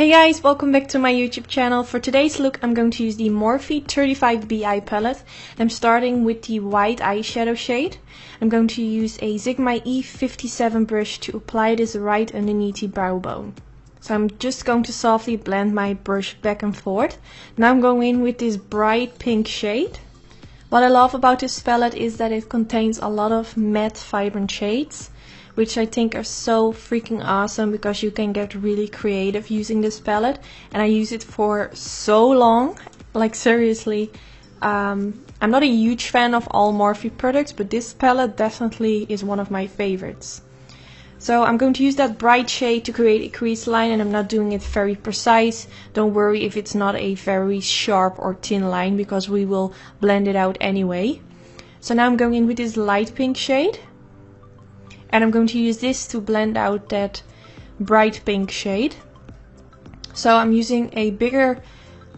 Hey guys, welcome back to my YouTube channel. For today's look I'm going to use the Morphe 35B eye palette. I'm starting with the white eyeshadow shade. I'm going to use a Sigma E57 brush to apply this right underneath the brow bone. So I'm just going to softly blend my brush back and forth. Now I'm going in with this bright pink shade. What I love about this palette is that it contains a lot of matte vibrant shades, which I think are so freaking awesome because you can get really creative using this palette. And I use it for so long, like seriously. I'm not a huge fan of all Morphe products, but this palette definitely is one of my favorites. So I'm going to use that bright shade to create a crease line, and I'm not doing it very precise. Don't worry if it's not a very sharp or thin line because we will blend it out anyway. So now I'm going in with this light pink shade. And I'm going to use this to blend out that bright pink shade. So I'm using a bigger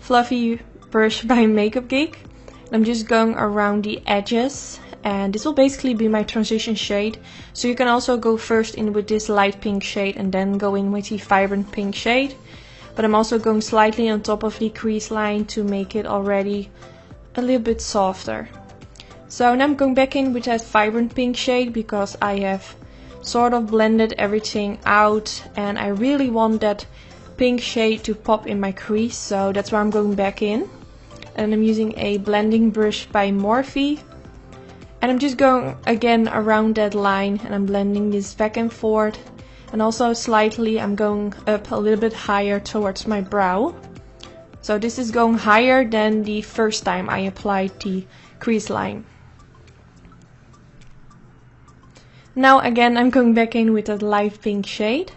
fluffy brush by Makeup Geek. I'm just going around the edges, and this will basically be my transition shade. So you can also go first in with this light pink shade and then go in with the vibrant pink shade. But I'm also going slightly on top of the crease line to make it already a little bit softer. So now I'm going back in with that vibrant pink shade because I have sort of blended everything out and I really want that pink shade to pop in my crease, so that's why I'm going back in. And I'm using a blending brush by Morphe, and I'm just going again around that line and I'm blending this back and forth, and also slightly I'm going up a little bit higher towards my brow. So this is going higher than the first time I applied the crease line. Now again I'm going back in with that light pink shade.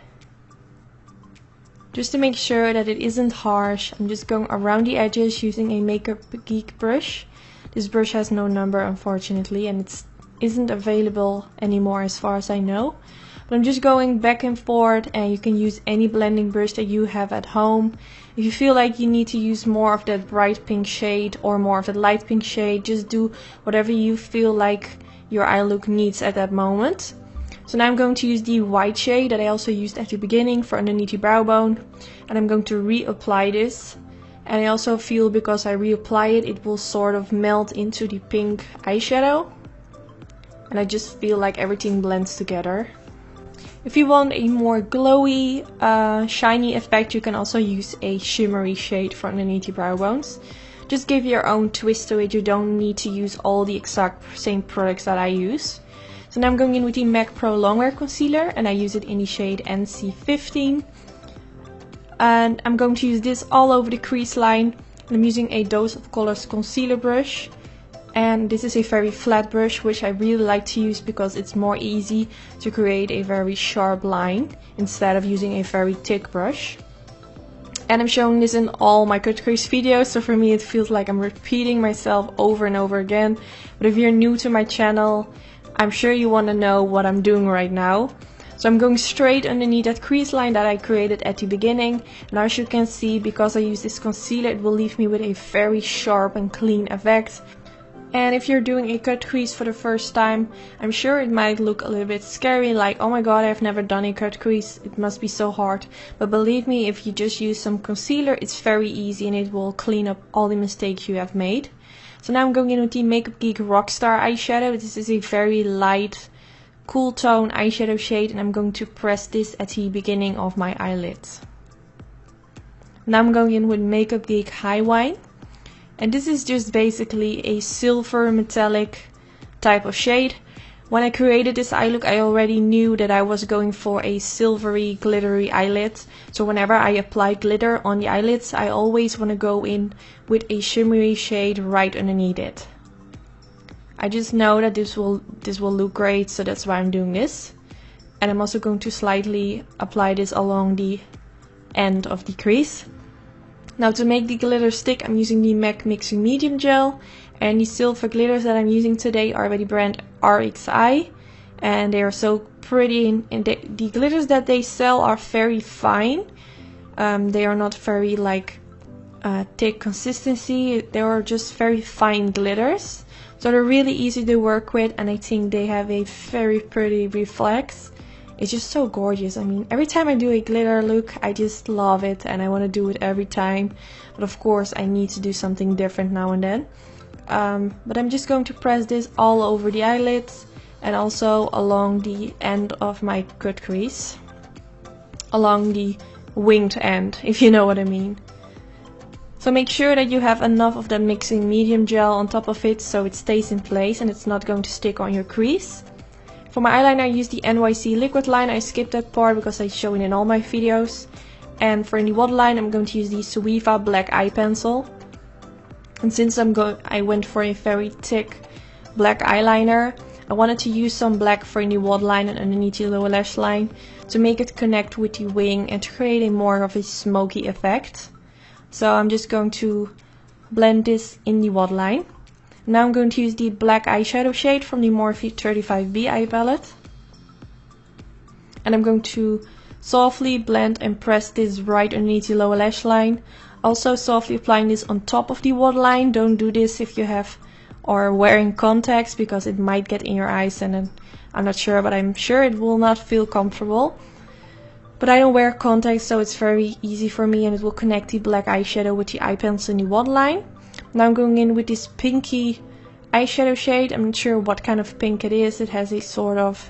Just to make sure that it isn't harsh, I'm just going around the edges using a Makeup Geek brush. This brush has no number unfortunately, and it isn't available anymore as far as I know. But I'm just going back and forth, and you can use any blending brush that you have at home. If you feel like you need to use more of that bright pink shade or more of that light pink shade, just do whatever you feel like your eye look needs at that moment. So now I'm going to use the white shade that I also used at the beginning for underneath the brow bone, and I'm going to reapply this. And I also feel because I reapply it, it will sort of melt into the pink eyeshadow, and I just feel like everything blends together. If you want a more glowy, shiny effect, you can also use a shimmery shade for underneath the brow bones. Just give your own twist to it. You don't need to use all the exact same products that I use. So now I'm going in with the MAC Pro Longwear Concealer, and I use it in the shade NC15. And I'm going to use this all over the crease line. And I'm using a Dose of Colors concealer brush. And this is a very flat brush, which I really like to use because it's more easy to create a very sharp line instead of using a very thick brush. And I'm showing this in all my cut crease videos, so for me it feels like I'm repeating myself over and over again. But if you're new to my channel, I'm sure you want to know what I'm doing right now. So I'm going straight underneath that crease line that I created at the beginning. And as you can see, because I use this concealer, it will leave me with a very sharp and clean effect. And if you're doing a cut crease for the first time, I'm sure it might look a little bit scary, like, oh my god, I've never done a cut crease, it must be so hard. But believe me, if you just use some concealer, it's very easy and it will clean up all the mistakes you have made. So now I'm going in with the Makeup Geek Rockstar eyeshadow. This is a very light, cool tone eyeshadow shade, and I'm going to press this at the beginning of my eyelids. Now I'm going in with Makeup Geek High Wine. And this is just basically a silver metallic type of shade. When I created this eye look, I already knew that I was going for a silvery, glittery eyelid. So whenever I apply glitter on the eyelids, I always want to go in with a shimmery shade right underneath it. I just know that this will look great, so that's why I'm doing this. And I'm also going to slightly apply this along the end of the crease. Now to make the glitter stick, I'm using the MAC Mixing Medium Gel, and the silver glitters that I'm using today are by the brand RXI, and they are so pretty, and the glitters that they sell are very fine. They are not very like thick consistency, they are just very fine glitters, so they're really easy to work with, and I think they have a very pretty reflex It's just so gorgeous. I mean, every time I do a glitter look, I just love it and I want to do it every time. But of course, I need to do something different now and then. But I'm just going to press this all over the eyelids and also along the end of my cut crease. Along the winged end, if you know what I mean. So make sure that you have enough of that mixing medium gel on top of it so it stays in place and it's not going to stick on your crease. For my eyeliner I use the NYC liquid line. I skipped that part because I show it in all my videos. And for the waterline I'm going to use the Suiva black eye pencil. And since I went for a very thick black eyeliner, I wanted to use some black for the waterline and underneath the lower lash line to make it connect with the wing and to create a more of a smoky effect. So I'm just going to blend this in the waterline. Now I'm going to use the black eyeshadow shade from the Morphe 35B eye palette. And I'm going to softly blend and press this right underneath the lower lash line. Also softly applying this on top of the waterline. Don't do this if you have or wearing contacts because it might get in your eyes and then I'm not sure, but I'm sure it will not feel comfortable. But I don't wear contacts, so it's very easy for me and it will connect the black eyeshadow with the eye pencil in the waterline. Now I'm going in with this pinky eyeshadow shade. I'm not sure what kind of pink it is. It has a sort of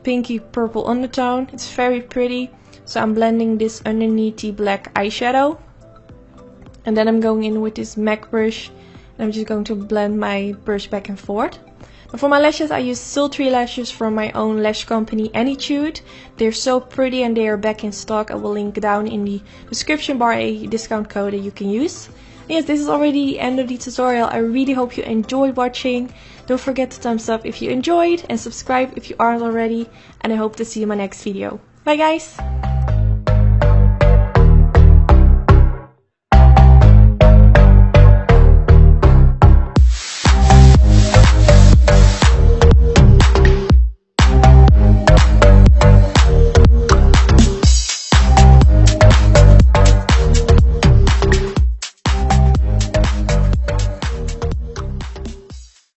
pinky purple undertone. It's very pretty. So I'm blending this underneath the black eyeshadow. And then I'm going in with this MAC brush. And I'm just going to blend my brush back and forth. And for my lashes I use sultry lashes from my own lash company Anytude. They're so pretty and they are back in stock. I will link down in the description bar a discount code that you can use. Yes, this is already the end of the tutorial. I really hope you enjoyed watching. Don't forget to thumbs up if you enjoyed and subscribe if you aren't already. And I hope to see you in my next video. Bye guys!